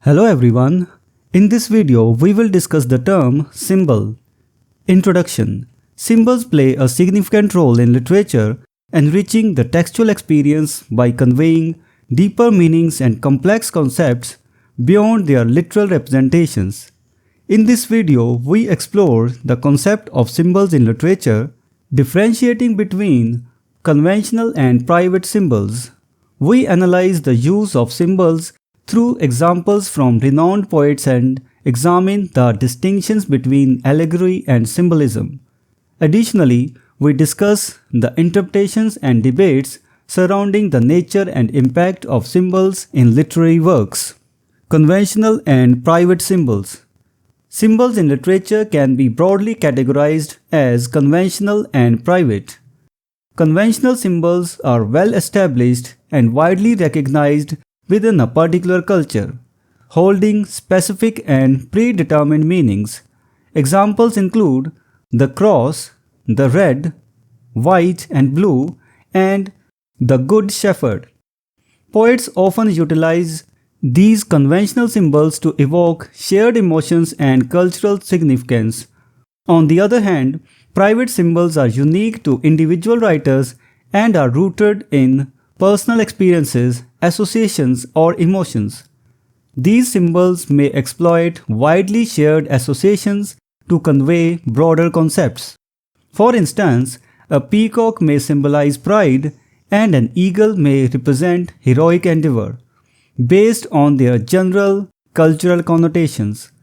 Hello everyone. In this video, we will discuss the term symbol. Introduction. Symbols play a significant role in literature, enriching the textual experience by conveying deeper meanings and complex concepts beyond their literal representations. In this video, we explore the concept of symbols in literature, differentiating between conventional and private symbols. We analyze the use of symbols through examples from renowned poets and examine the distinctions between allegory and symbolism. Additionally, we discuss the interpretations and debates surrounding the nature and impact of symbols in literary works. Conventional and private symbols. Symbols in literature can be broadly categorized as conventional and private. Conventional symbols are well established and widely recognized within a particular culture, holding specific and predetermined meanings. Examples include the cross, the red, white and blue, and the Good Shepherd. Poets often utilize these conventional symbols to evoke shared emotions and cultural significance. On the other hand, private symbols are unique to individual writers and are rooted in personal experiences, associations, or emotions. These symbols may exploit widely shared associations to convey broader concepts. For instance, a peacock may symbolize pride and an eagle may represent heroic endeavor, based on their general cultural connotations.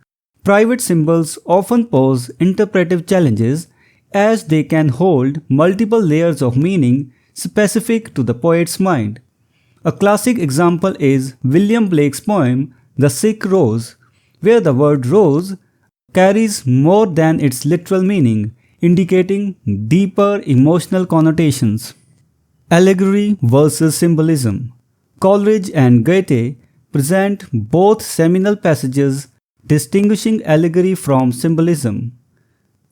Private symbols often pose interpretive challenges as they can hold multiple layers of meaning specific to the poet's mind. A classic example is WilliamBlake's poem The Sick Rose, where the word rose carries more than its literal meaning, indicating deeper emotional connotations. Allegory versus symbolism. Coleridge and Goethe present both seminal passages distinguishing allegory from symbolism.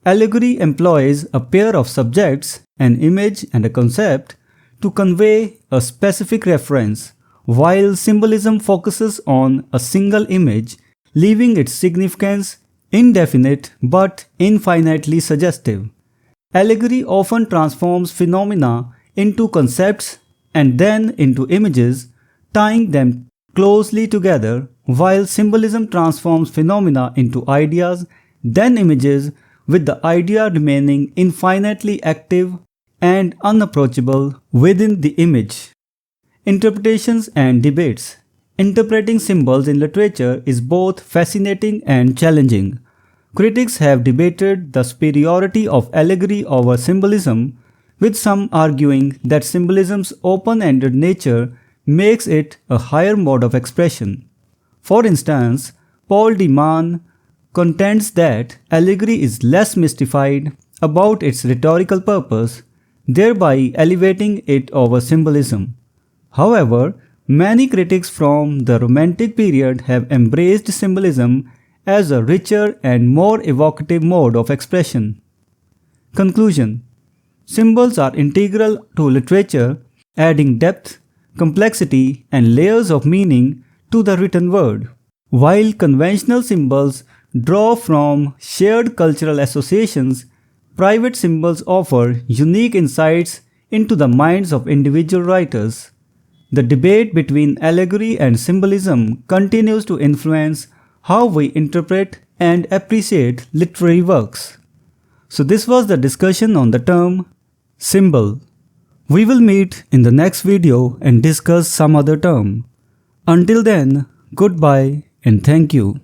Allegory employs a pair of subjects, an image and a concept, to convey a specific reference, while symbolism focuses on a single image, leaving its significance indefinite but infinitely suggestive. Allegory often transforms phenomena into concepts and then into images, tying them closely together, while symbolism transforms phenomena into ideas, then images, with the idea remaining infinitely active and unapproachable within the image. Interpretations and debates. Interpreting symbols in literature is both fascinating and challenging. Critics have debated the superiority of allegory over symbolism, with some arguing that symbolism's open-ended nature makes it a higher mode of expression. For instance, Paul de Man contends that allegory is less mystified about its rhetorical purpose, thereby elevating it over symbolism. However, many critics from the Romantic period have embraced symbolism as a richer and more evocative mode of expression. Conclusion. Symbols are integral to literature, adding depth, complexity, and layers of meaning to the written word. While conventional symbols draw from shared cultural associations, private symbols offer unique insights into the minds of individual writers. The debate between allegory and symbolism continues to influence how we interpret and appreciate literary works. So this was the discussion on the term symbol. We will meet in the next video and discuss some other term. Until then, goodbye and thank you.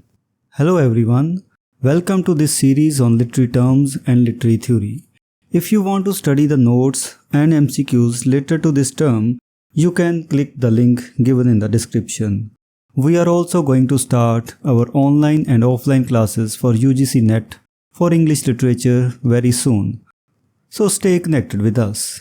Hello everyone, welcome to this series on literary terms and literary theory. If you want to study the notes and MCQs related to this term, you can click the link given in the description. We are also going to start our online and offline classes for UGC NET for English literature very soon. So stay connected with us.